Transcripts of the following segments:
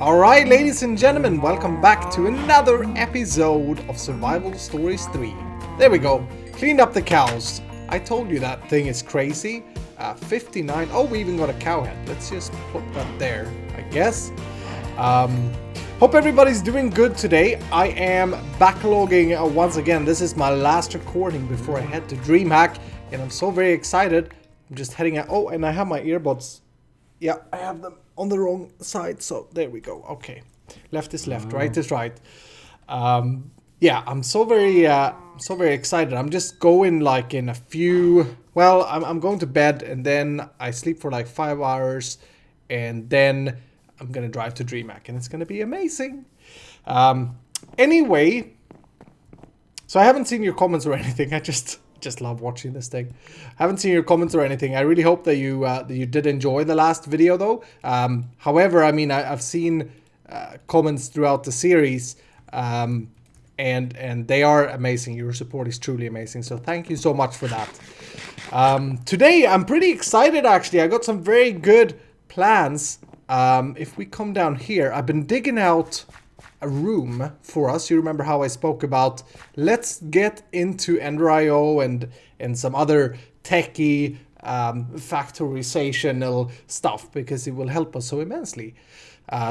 Alright, ladies and gentlemen, welcome back to another episode of Survival Stories 3. There we go, cleaned up the cows. I told you that thing is crazy. 59, oh, we even got a cow head. Let's just put that there, I guess. Hope everybody's doing good today. I am backlogging once again. This is my last recording before I head to DreamHack, and I'm so very excited. I'm just heading out. Oh, and I have my earbuds. Yeah, I have them on the wrong side, so there we go. Okay, left is left, right is right. Yeah, I'm so very excited. I'm just going like in a few. Well, I'm going to bed and then I sleep for like 5 hours, and then I'm gonna drive to DreamHack, and it's gonna be amazing. Anyway, so I haven't seen your comments or anything. I just love watching this thing. I haven't seen your comments or anything. I really hope that you did enjoy the last video though. However, I mean, I've seen comments throughout the series, and they are amazing. Your support is truly amazing. So thank you so much for that. Today I'm pretty excited actually. I got some very good plans. If we come down here, I've been digging out a room for us. You remember how I spoke about let's get into EnderIO and some other techie factorizational stuff because it will help us so immensely.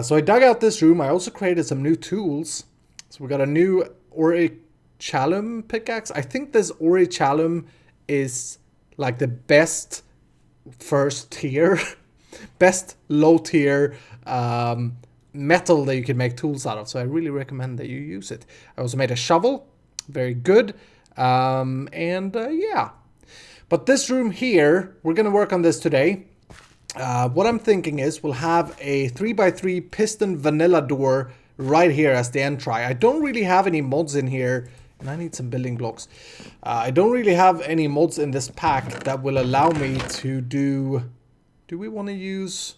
So I dug out this room. I also created some new tools. So we got a new Orichalum pickaxe. I think this Orichalum is like the best first tier, best low tier metal that you can make tools out of, so I really recommend that you use it. I also made a shovel, very good, yeah. But this room here, we're gonna work on this today. What I'm thinking is we'll have a 3x3 piston vanilla door right here as the entry. I don't really have any mods in here, and I need some building blocks. I don't really have any mods in this pack that will allow me to do we want to use...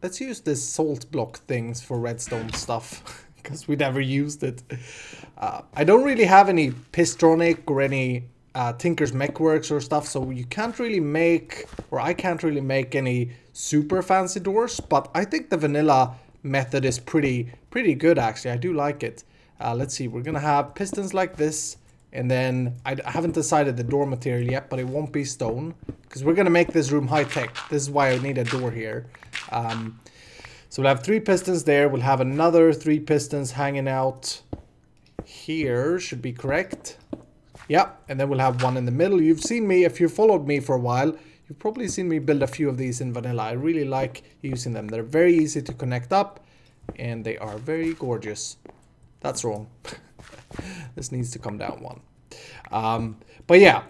Let's use this salt block things for redstone stuff, because we never used it. I don't really have any Pistronic or any Tinker's Mechworks or stuff, so you can't really make, or I can't really make any super fancy doors, but I think the vanilla method is pretty good actually. I do like it. Let's see, we're gonna have pistons like this, and then I haven't decided the door material yet, but it won't be stone, because we're gonna make this room high-tech. This is why I need a door here. So we'll have 3 pistons there. We'll have another 3 pistons hanging out here. Should be correct. Yeah, and then we'll have one in the middle. You've seen me, if you followed me for a while, you've probably seen me build a few of these in vanilla. I really like using them. They're very easy to connect up, and they are very gorgeous. That's wrong. This needs to come down one. But yeah,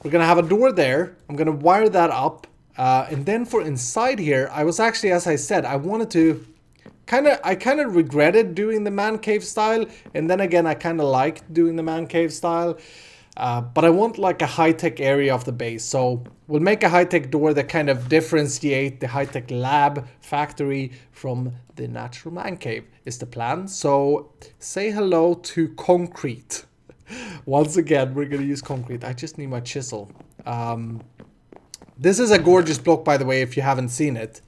we're gonna have a door there. I'm gonna wire that up. And then for inside here, I was actually, as I said, I wanted to I kind of regretted doing the man cave style. And then again, I kind of liked doing the man cave style. But I want like a high-tech area of the base. So we'll make a high-tech door that kind of differentiate the high-tech lab factory from the natural man cave is the plan. So say hello to concrete. Once again, we're going to use concrete. I just need my chisel. This is a gorgeous block, by the way, if you haven't seen it.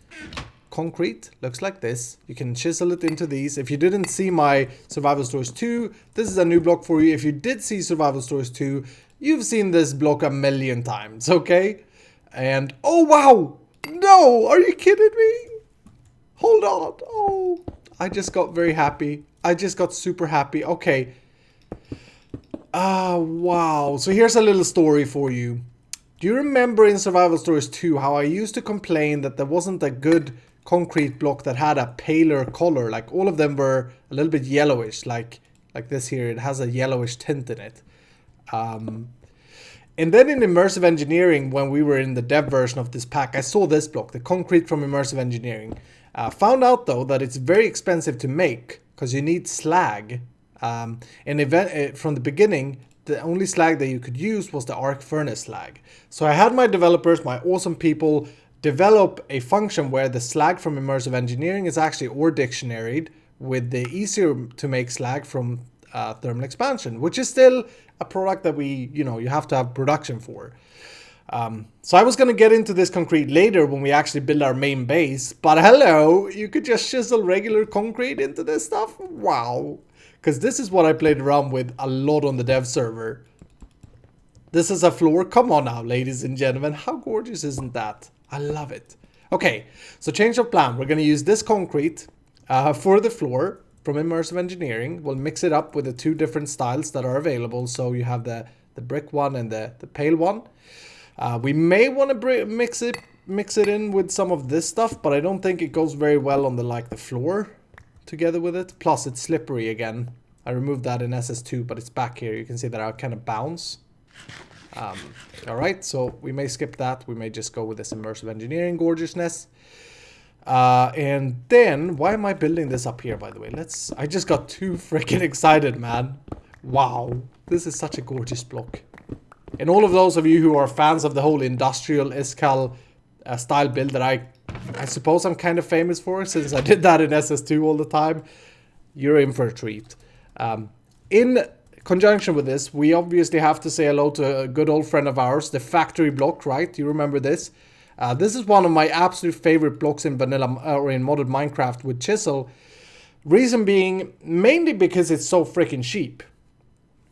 Concrete looks like this. You can chisel it into these. If you didn't see my Survival Stories 2, this is a new block for you. If you did see Survival Stories 2, you've seen this block a million times, okay? And, oh wow! No! Are you kidding me? Hold on. Oh, I just got very happy. I just got super happy. Okay. Wow. So here's a little story for you. Do you remember in Survival Stories 2 how I used to complain that there wasn't a good concrete block that had a paler color? Like all of them were a little bit yellowish, like this here. It has a yellowish tint in it. And then in Immersive Engineering, when we were in the dev version of this pack, I saw this block, the concrete from Immersive Engineering. Found out though that it's very expensive to make because you need slag. And from the beginning, the only slag that you could use was the arc furnace slag. So I had my developers, my awesome people, develop a function where the slag from Immersive Engineering is actually ore dictionaried with the easier to make slag from thermal expansion, which is still a product that you have to have production for. So I was going to get into this concrete later when we actually build our main base. But hello, you could just chisel regular concrete into this stuff? Wow. Because this is what I played around with a lot on the dev server. This is a floor. Come on now, ladies and gentlemen. How gorgeous isn't that? I love it. Okay, so change of plan. We're going to use this concrete for the floor from Immersive Engineering. We'll mix it up with the two different styles that are available. So you have the brick one and the pale one. We may want to mix it in with some of this stuff, but I don't think it goes very well on the floor together with it. Plus it's slippery again. I removed that in SS2, but it's back here. You can see that I kind of bounce. Alright, so we may skip that. We may just go with this Immersive Engineering gorgeousness. And then, why am I building this up here, by the way? I just got too freaking excited, man. Wow, this is such a gorgeous block. And all of those of you who are fans of the whole industrial Escal style build that I suppose I'm kind of famous for, since I did that in SS2 all the time, you're in for a treat. In conjunction with this, we obviously have to say hello to a good old friend of ours, the factory block, right? You remember this? This is one of my absolute favorite blocks in vanilla or in modded Minecraft with chisel. Reason being, mainly because it's so freaking cheap.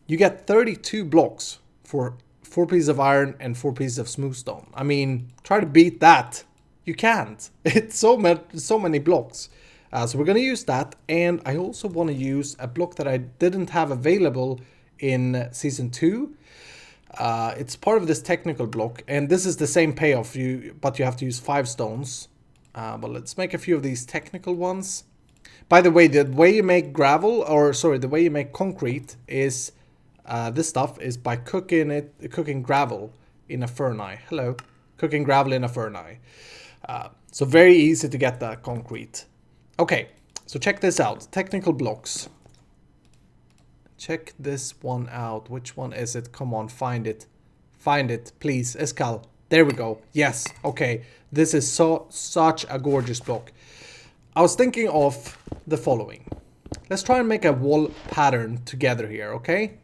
You get 32 blocks for 4 pieces of iron and 4 pieces of smooth stone. I mean, try to beat that. You can't. It's so many blocks. So we're going to use that. And I also want to use a block that I didn't have available in Season 2. It's part of this technical block. And this is the same payoff, but you have to use 5 stones. But let's make a few of these technical ones. By the way you make gravel, or sorry, the way you make concrete is... this stuff is by cooking gravel in a furnace. Hello. Cooking gravel in a furnace. So very easy to get that concrete. Okay, so check this out. Technical blocks. Check this one out. Which one is it? Come on, find it. Find it, please. Escal. There we go. Yes, okay. This is such a gorgeous block. I was thinking of the following. Let's try and make a wall pattern together here, okay?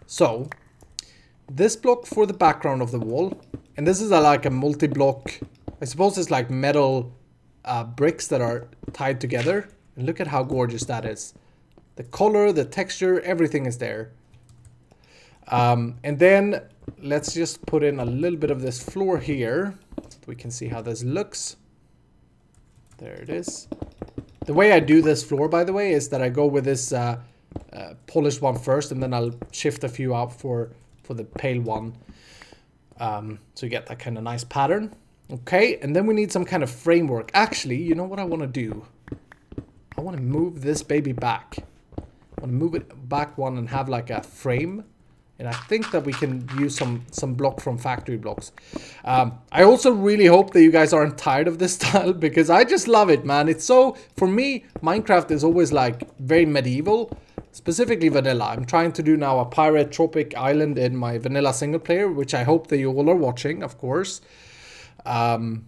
So, this block for the background of the wall, and this is like a multi-block, I suppose it's like metal bricks that are tied together, and look at how gorgeous that is. The color, the texture, everything is there. And then, let's just put in a little bit of this floor here, so we can see how this looks. There it is. The way I do this floor, by the way, is that I go with this... polished one first, and then I'll shift a few out for the pale one, so you get that kind of nice pattern. Okay, and then we need some kind of framework. Actually, you know what I want to do? I want to move this baby back. I want to move it back one and have like a frame, and I think that we can use some block from factory blocks. I also really hope that you guys aren't tired of this style, because I just love it, man. It's so, for me, Minecraft is always like very medieval. Specifically vanilla. I'm trying to do now a pirate tropic island in my vanilla single player, which I hope that you all are watching, of course. And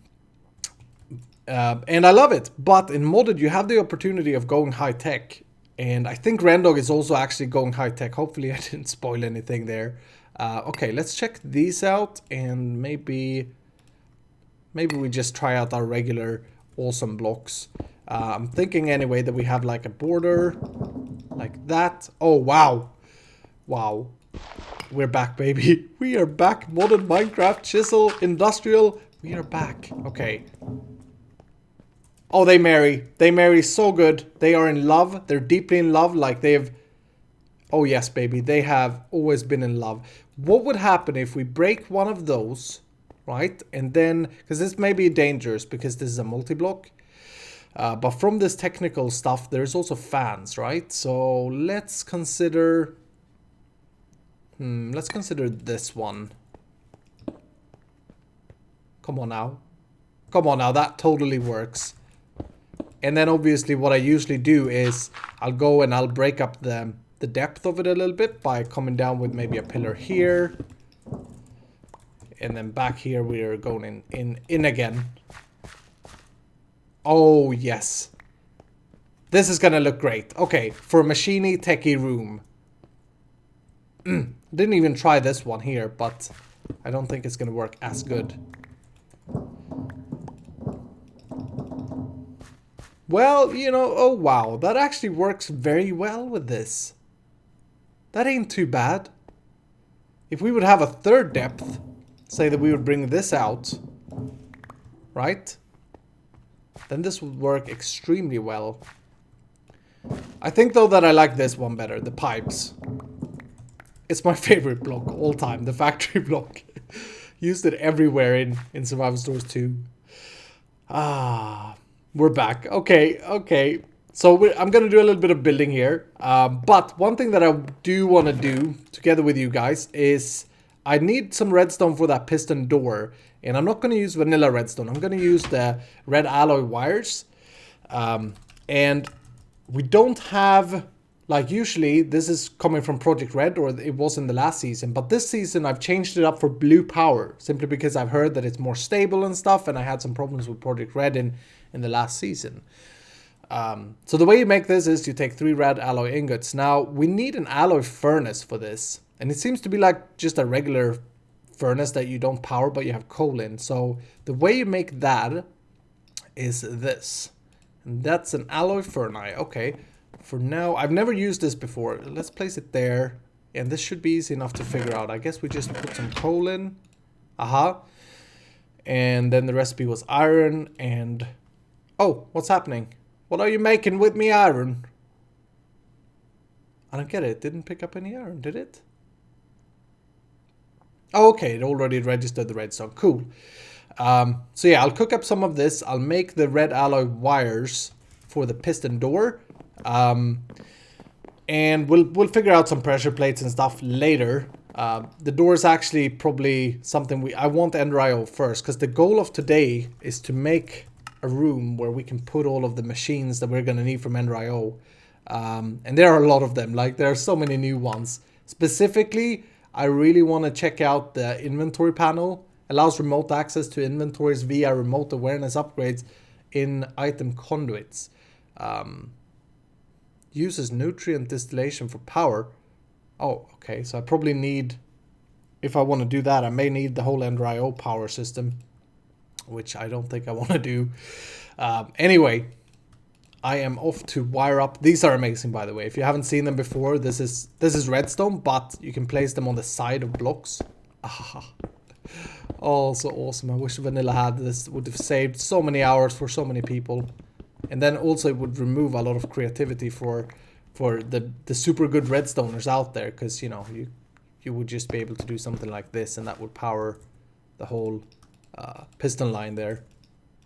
I love it. But in modded, you have the opportunity of going high tech. And I think Rendog is also actually going high tech. Hopefully I didn't spoil anything there. Okay, let's check these out, and maybe we just try out our regular awesome blocks. I'm thinking anyway that we have like a border like that. Oh, wow. Wow. We're back, baby. We are back. Modded Minecraft, chisel, industrial. We are back. Okay. Oh, they marry. They marry so good. They are in love. They're deeply in love. Like they've... Oh, yes, baby. They have always been in love. What would happen if we break one of those, right? And then... Because this may be dangerous because this is a multi-block. But from this technical stuff, there's also fans, right? So let's consider... let's consider this one. Come on now. Come on now, that totally works. And then obviously what I usually do is I'll go and I'll break up the depth of it a little bit by coming down with maybe a pillar here. And then back here we are going in again. Oh, yes. This is gonna look great. Okay, for a machiney techie room. Didn't even try this one here, but I don't think it's going to work as good. Well, you know, oh wow, that actually works very well with this. That ain't too bad. If we would have a third depth, say that we would bring this out, right? Then this would work extremely well. I think though that I like this one better, the pipes. It's my favorite block all time, the factory block. Used it everywhere in Survival Stores 2. Ah, we're back. Okay, okay. So I'm going to do a little bit of building here. But one thing that I do want to do together with you guys is I need some redstone for that piston door. And I'm not going to use vanilla redstone. I'm going to use the red alloy wires. And we don't have, like usually this is coming from Project Red, or it was in the last season. But this season I've changed it up for blue power. Simply because I've heard that it's more stable and stuff. And I had some problems with Project Red in the last season. So the way you make this is you take 3 red alloy ingots. Now we need an alloy furnace for this. And it seems to be like just a regular furnace that you don't power but you have coal in. So the way you make that is this. And that's an alloy furnace. Okay. For now, I've never used this before. Let's place it there. And this should be easy enough to figure out. I guess we just put some coal in. Aha. And then the recipe was iron and... Oh, what's happening? What are you making with me iron? I don't get it. It didn't pick up any iron, did it? Oh, okay. It already registered the redstone. Cool. So yeah, I'll cook up some of this. I'll make the red alloy wires for the piston door. And we'll figure out some pressure plates and stuff later. The door is actually probably something I want EnderIO first, because the goal of today is to make a room where we can put all of the machines that we're going to need from EnderIO. And there are a lot of them. Like, there are so many new ones. Specifically, I really want to check out the inventory panel. Allows remote access to inventories via remote awareness upgrades in item conduits. Uses nutrient distillation for power. Oh, okay. So I probably need, if I want to do that, I may need the whole EnderIO power system, which I don't think I want to do. Anyway, I am off to wire up. These are amazing, by the way. If you haven't seen them before, this is redstone, but you can place them on the side of blocks. Ah. Oh, so awesome. I wish vanilla had this. Would have saved so many hours for so many people. And then also it would remove a lot of creativity for the super good redstoners out there, because you know you would just be able to do something like this and that would power the whole piston line there,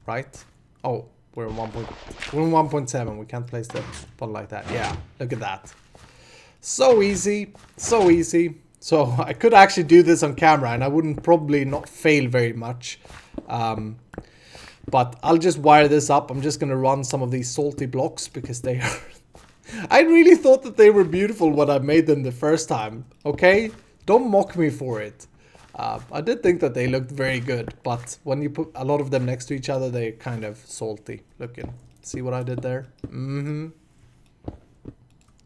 right? Oh, we're in 1.7. We can't place the button like that. Yeah, look at that. So easy, so easy. So I could actually do this on camera and I wouldn't probably not fail very much. But I'll just wire this up. I'm just going to run some of these salty blocks because they are... I really thought that they were beautiful when I made them the first time. Okay? Don't mock me for it. I did think that they looked very good. But when you put a lot of them next to each other, they're kind of salty looking. See what I did there?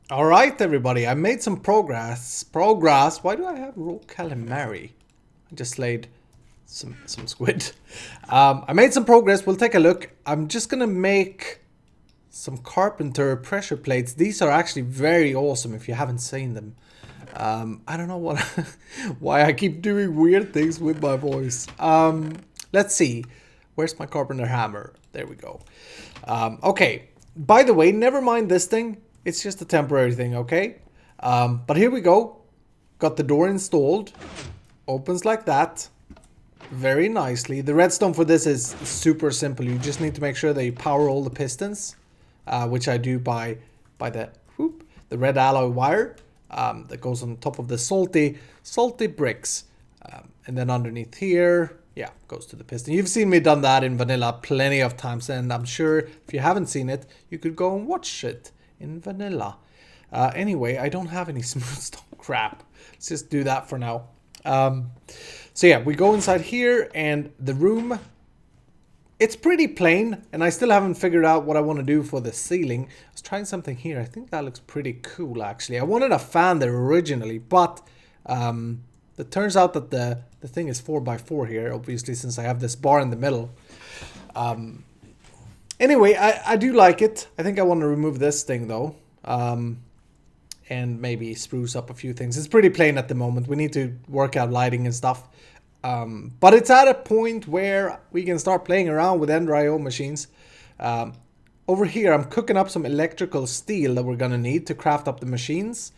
Alright, everybody. I made some progress. Why do I have raw calamari? I just slayed some squid. I made some progress. We'll take a look. I'm just gonna make some carpenter pressure plates. These are actually very awesome if you haven't seen them. I don't know what why I keep doing weird things with my voice. Let's see. Where's my carpenter hammer? There we go. Okay. By the way, never mind this thing. It's just a temporary thing, okay? But here we go. Got the door installed. Opens like that. Very nicely. The redstone for this is super simple. You just need to make sure that you power all the pistons, which I do by the red alloy wire that goes on top of the salty bricks, and then underneath here, yeah, goes to the piston. You've seen me done that in vanilla plenty of times, and I'm sure if you haven't seen it, you could go and watch it in vanilla. Anyway, I don't have any smooth stone. Crap. Let's just do that for now. So yeah, we go inside here and the room, it's pretty plain and I still haven't figured out what I want to do for the ceiling. I was trying something here. I think that looks pretty cool actually. I wanted a fan there originally, but It turns out that the thing is 4x4 here, obviously, since I have this bar in the middle. Anyway, I do like it. I think I want to remove this thing, though. And maybe spruce up a few things. It's pretty plain at the moment. We need to work out lighting and stuff. But it's at a point where we can start playing around with EnderIO machines. Over here, I'm cooking up some electrical steel that we're going to need to craft up the machines.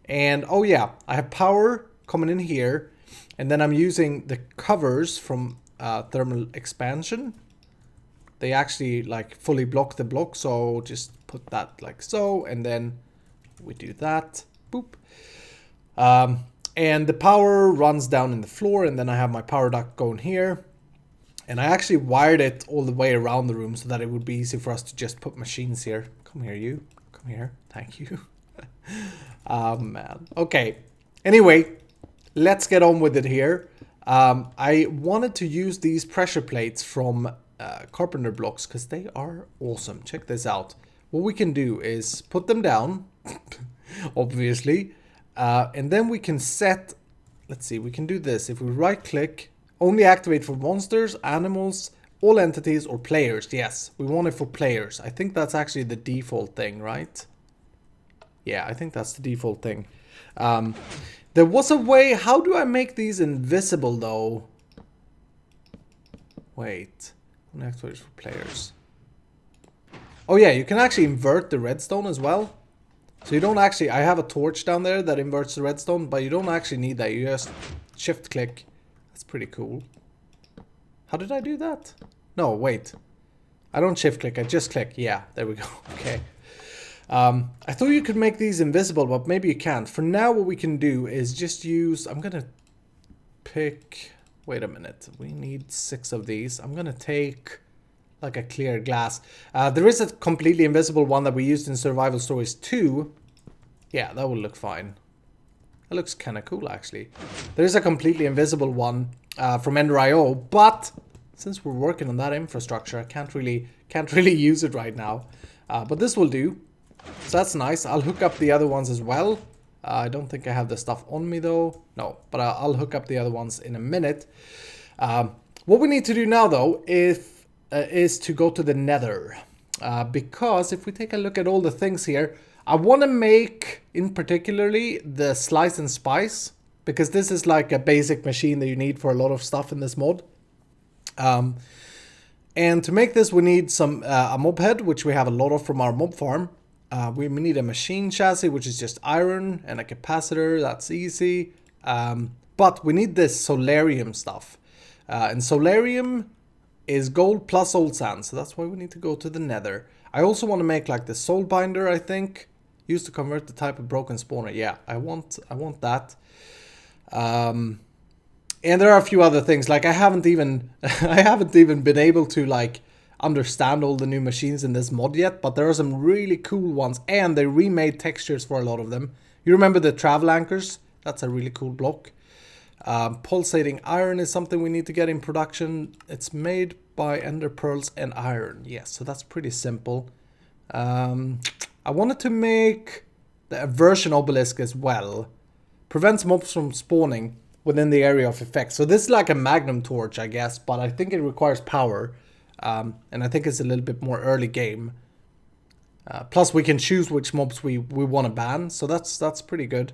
And, oh yeah, I have power coming in here. And then I'm using the covers from thermal expansion. They actually, like, fully block the block. So just put that like so. And then we do that. Boop. And the power runs down in the floor, and then I have my power duct going here. And I actually wired it all the way around the room so that it would be easy for us to just put machines here. Come here, you. Come here. Thank you. Man. Okay. Anyway, let's get on with it here. I wanted to use these pressure plates from carpenter blocks because they are awesome. Check this out. What we can do is put them down, obviously. And then we can set, let's see, we can do this. If we right click, only activate for monsters, animals, all entities, or players. Yes, we want it for players. I think that's actually the default thing, right? Yeah, I think that's the default thing. There was a way, how do I make these invisible though? Wait, only activate for players. Oh yeah, you can actually invert the redstone as well. So you don't actually, I have a torch down there that inverts the redstone, but you don't actually need that. You just shift click. That's pretty cool. How did I do that? No, wait. I don't shift click, I just click. Yeah, there we go. Okay. I thought you could make these invisible, but maybe you can't. For now, what we can do is just use, I'm gonna pick, wait a minute. We need 6 of these. I'm gonna take like a clear glass. There is a completely invisible one that we used in Survival Stories 2. Yeah, that will look fine. That looks kind of cool, actually. There is a completely invisible one from EnderIO, but since we're working on that infrastructure, I can't really use it right now. But this will do. So that's nice. I'll hook up the other ones as well. I don't think I have the stuff on me though. No, but I'll hook up the other ones in a minute. What we need to do now though is to go to the nether. Because if we take a look at all the things here, I want to make in particularly the slice and spice, because this is like a basic machine that you need for a lot of stuff in this mod. And to make this we need some a mob head, which we have a lot of from our mob farm. We need a machine chassis, which is just iron, and a capacitor. That's easy. But we need this solarium stuff. And solarium is gold plus old sand, so that's why we need to go to the nether. I also want to make like the soul binder, I think, used to convert the type of broken spawner. Yeah, I want that. And there are a few other things, like I haven't even been able to like understand all the new machines in this mod yet, but there are some really cool ones, and they remade textures for a lot of them. You remember the travel anchors? That's a really cool block. Pulsating iron is something we need to get in production. It's made by ender pearls and iron. Yes, so that's pretty simple. I wanted to make the aversion obelisk as well. Prevents mobs from spawning within the area of effect. So this is like a magnum torch, I guess, but I think it requires power. And I think it's a little bit more early game. Plus we can choose which mobs we want to ban, so that's pretty good.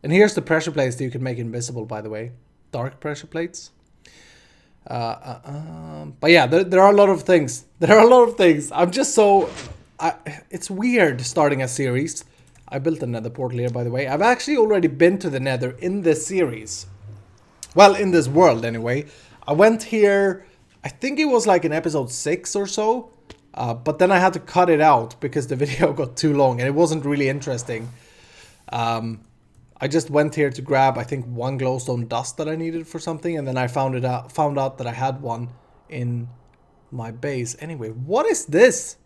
And here's the pressure plates that you can make invisible, by the way. Dark pressure plates. But yeah, there are a lot of things. There are a lot of things. I'm just so... it's weird starting a series. I built a nether portal here, by the way. I've actually already been to the nether in this series. Well, in this world, anyway. I went here... I think it was like in episode 6 or so. But then I had to cut it out because the video got too long and it wasn't really interesting. I just went here to grab, I think, 1 glowstone dust that I needed for something, and then I found out that I had one in my base. Anyway, what is this?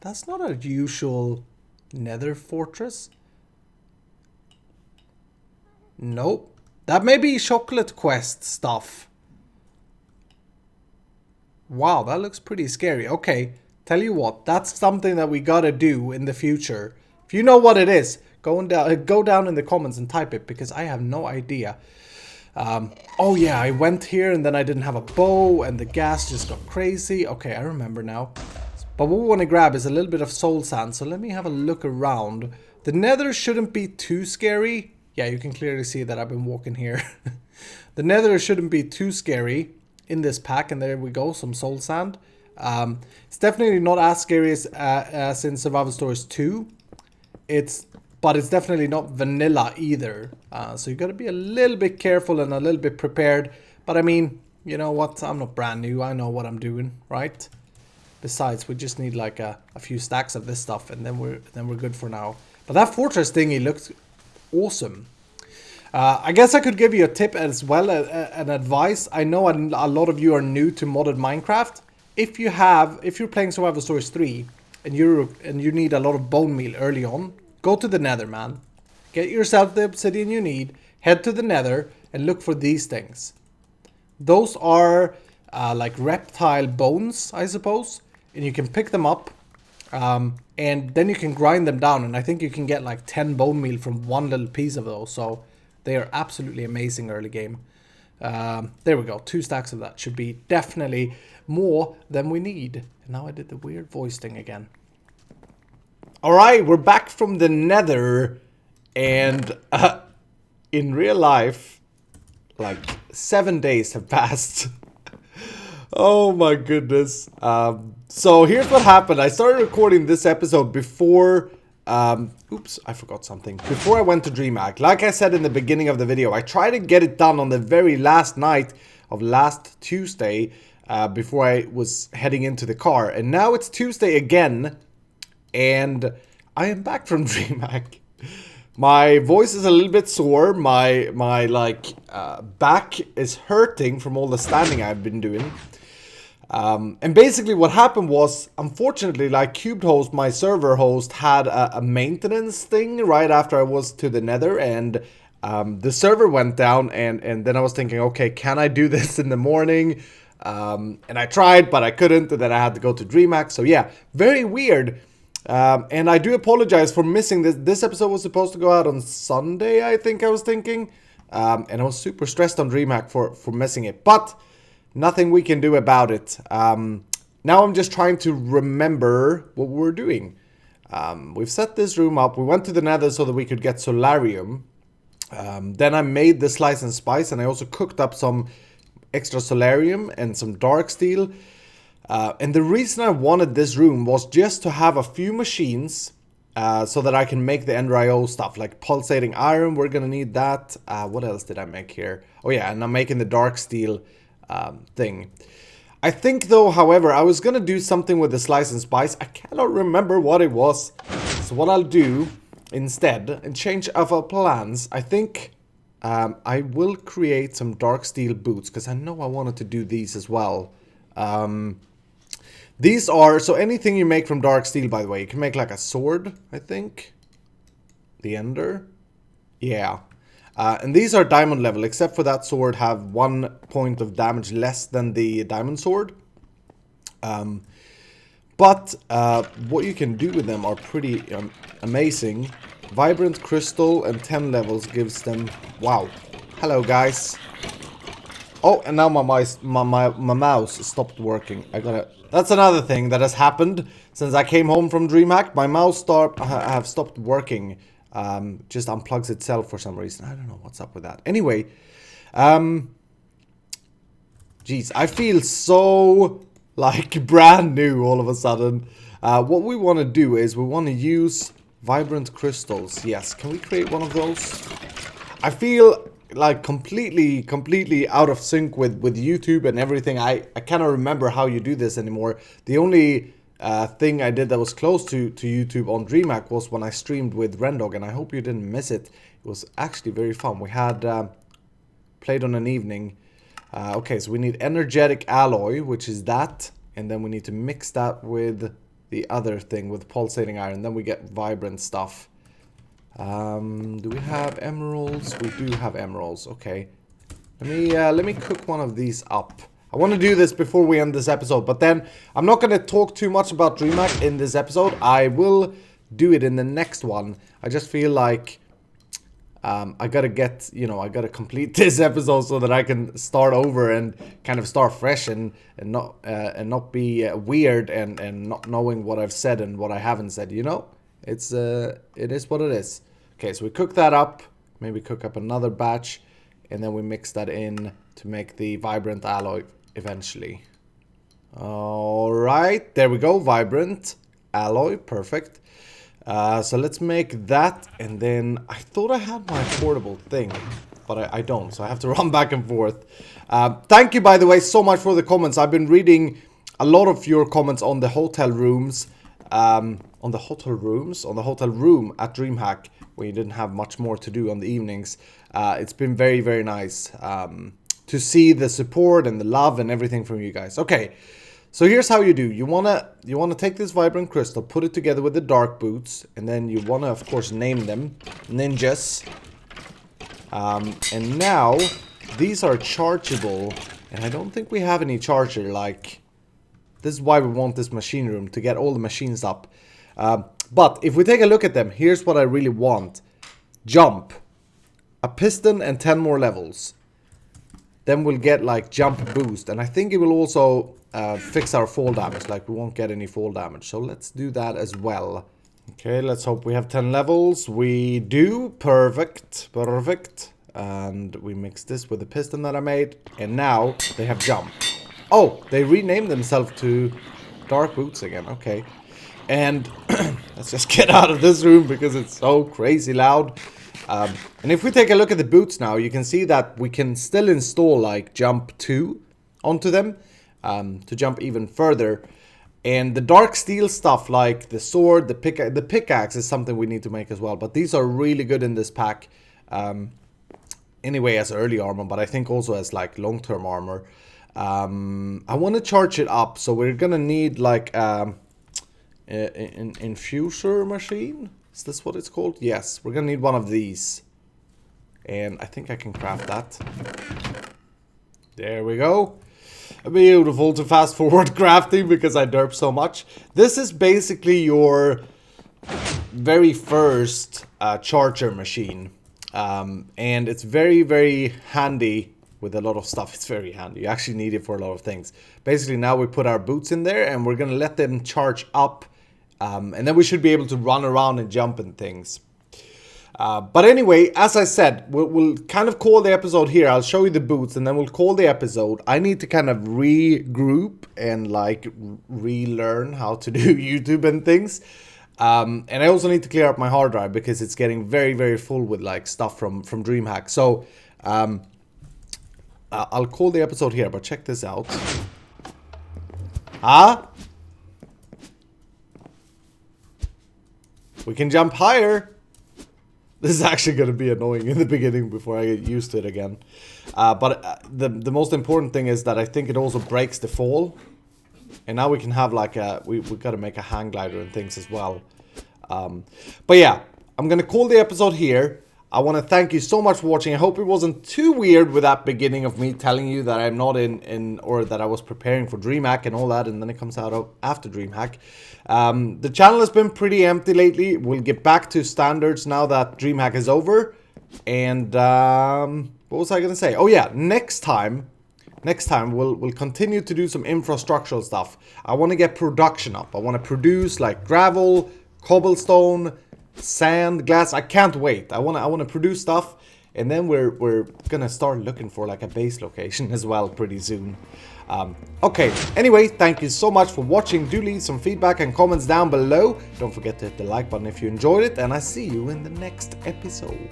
That's not a usual nether fortress. Nope. That may be chocolate quest stuff. Wow, that looks pretty scary. Okay, tell you what, that's something that we gotta do in the future. If you know what it is, Go down in the comments and type it, because I have no idea. Oh yeah, I went here and then I didn't have a bow and the gas just got crazy. Okay, I remember now. But what we want to grab is a little bit of soul sand, so let me have a look around. The nether shouldn't be too scary. Yeah, you can clearly see that I've been walking here. The nether shouldn't be too scary in this pack, and there we go, some soul sand. It's definitely not as scary as in Survival Stories 2. But it's definitely not vanilla either. So you gotta be a little bit careful and a little bit prepared. But I mean, you know what? I'm not brand new. I know what I'm doing, right? Besides, we just need like a few stacks of this stuff, and then we're good for now. But that fortress thingy looks awesome. I guess I could give you a tip as well, an advice. I know a lot of you are new to modded Minecraft. If you're playing Survival Stories 3 and you need a lot of bone meal early on, go to the nether, man. Get yourself the obsidian you need, head to the nether, and look for these things. Those are like reptile bones, I suppose. And you can pick them up, and then you can grind them down. And I think you can get like 10 bone meal from one little piece of those. So they are absolutely amazing early game. There we go, 2 stacks of that. Should be definitely more than we need. And now I did the weird voice thing again. Alright, we're back from the nether, and in real life, like 7 days have passed. Oh my goodness. So here's what happened. I started recording this episode before, oops, I forgot something. Before I went to DreamHack. Like I said in the beginning of the video, I tried to get it done on the very last night of last Tuesday, before I was heading into the car. And now it's Tuesday again. And I am back from DreamHack. My voice is a little bit sore. My back is hurting from all the standing I've been doing. And basically what happened was, unfortunately, like Cubed Host, my server host, had a maintenance thing right after I was to the nether, and the server went down, and then I was thinking, okay, can I do this in the morning? And I tried, but I couldn't, and then I had to go to DreamHack. So yeah, very weird. And I do apologize for missing this. This episode was supposed to go out on Sunday, I think I was thinking. And I was super stressed on DreamHack for missing it. But nothing we can do about it. Now I'm just trying to remember what we're doing. We've set this room up. We went to the nether so that we could get solarium. Then I made the slice and spice, and I also cooked up some extra solarium and some dark steel. And the reason I wanted this room was just to have a few machines, so that I can make the EnderIO stuff, like pulsating iron. We're gonna need that. What else did I make here? Oh yeah, and I'm making the dark steel thing. I think though, however, I was gonna do something with the slice and spice. I cannot remember what it was. So what I'll do instead, and change of our plans, I think I will create some dark steel boots, because I know I wanted to do these as well. These are, so anything you make from dark steel, by the way, you can make like a sword, I think. The ender. Yeah. And these are diamond level, except for that sword have 1 point of damage less than the diamond sword. But what you can do with them are pretty amazing. Vibrant crystal and 10 levels gives them, wow. Hello guys. Oh, and now my mouse stopped working. That's another thing that has happened since I came home from DreamHack. My mouse have stopped working. Just unplugs itself for some reason. I don't know what's up with that. Anyway, geez, I feel so like brand new all of a sudden. What we want to do is we want to use vibrant crystals. Yes, can we create one of those? I feel like completely out of sync with YouTube and everything. I cannot remember how you do this anymore. The only thing I did that was close to YouTube on DreamHack was when I streamed with Rendog, and I hope you didn't miss it. It was actually very fun. We had played on an evening. Okay, so we need energetic alloy, which is that, and then we need to mix that with the other thing, with pulsating iron. Then we get vibrant stuff. Do we have emeralds? We do have emeralds. Okay, let me cook one of these up. I want to do this before we end this episode, but then I'm not going to talk too much about DreamHack in this episode. I will do it in the next one. I just feel like I gotta get, you know, I gotta complete this episode so that I can start over and kind of start fresh and not be weird and not knowing what I've said and what I haven't said. You know, it is what it is. Okay, so we cook that up. Maybe cook up another batch, and then we mix that in to make the vibrant alloy eventually. All right, there we go, vibrant alloy, perfect. So let's make that, and then I thought I had my portable thing, but I don't, so I have to run back and forth. Thank you, by the way, so much for the comments. I've been reading a lot of your comments on the hotel rooms, on the hotel room at DreamHack, where you didn't have much more to do on the evenings. It's been very, very nice to see the support and the love and everything from you guys. Okay. So here's how you do. You wanna take this vibrant crystal, put it together with the dark boots, and then you wanna, of course, name them ninjas. And now these are chargeable, and I don't think we have any charger. Like, this is why we want this machine room, to get all the machines up. But if we take a look at them, here's what I really want: jump, a piston, and 10 more levels. Then we'll get like jump boost, and I think it will also fix our fall damage. Like, we won't get any fall damage, so let's do that as well. Okay, let's hope we have 10 levels. We do. Perfect, perfect. And we mix this with the piston that I made, and now they have jump. Oh, they renamed themselves to dark boots again. Okay, and let's just get out of this room because it's so crazy loud. And if we take a look at the boots now, you can see that we can still install like jump 2 onto them to jump even further. And the dark steel stuff like the sword, the pickaxe is something we need to make as well. But these are really good in this pack. Anyway, as early armor, but I think also as like long-term armor. I want to charge it up, so we're gonna need like an infuser machine. Is this what it's called? Yes, we're gonna need one of these. And I think I can craft that. There we go. Beautiful to fast forward crafting because I derp so much. This is basically your very first charger machine. And it's very, very handy with a lot of stuff. It's very handy. You actually need it for a lot of things. Basically, now we put our boots in there and we're gonna let them charge up. And then we should be able to run around and jump and things. But anyway, as I said, we'll kind of call the episode here. I'll show you the boots and then we'll call the episode. I need to kind of regroup and like relearn how to do YouTube and things. And I also need to clear up my hard drive because it's getting very, very full with like stuff from DreamHack. So I'll call the episode here, but check this out. We can jump higher. This is actually going to be annoying in the beginning before I get used to it again. But the most important thing is that I think it also breaks the fall. And now we can have like we've got to make a hang glider and things as well. But yeah, I'm going to call the episode here. I want to thank you so much for watching. I hope it wasn't too weird with that beginning of me telling you that I'm not in or that I was preparing for DreamHack and all that, and then it comes out after DreamHack. The channel has been pretty empty lately. We'll get back to standards now that DreamHack is over. And what was I going to say? Oh yeah, next time we'll continue to do some infrastructural stuff. I want to get production up. I want to produce like gravel, cobblestone, sand, glass. I can't wait. I want to produce stuff, and then we're gonna start looking for like a base location as well pretty soon. Okay, anyway, thank you so much for watching. Do leave some feedback and comments down below. Don't forget to hit the like button if you enjoyed it, and I see you in the next episode.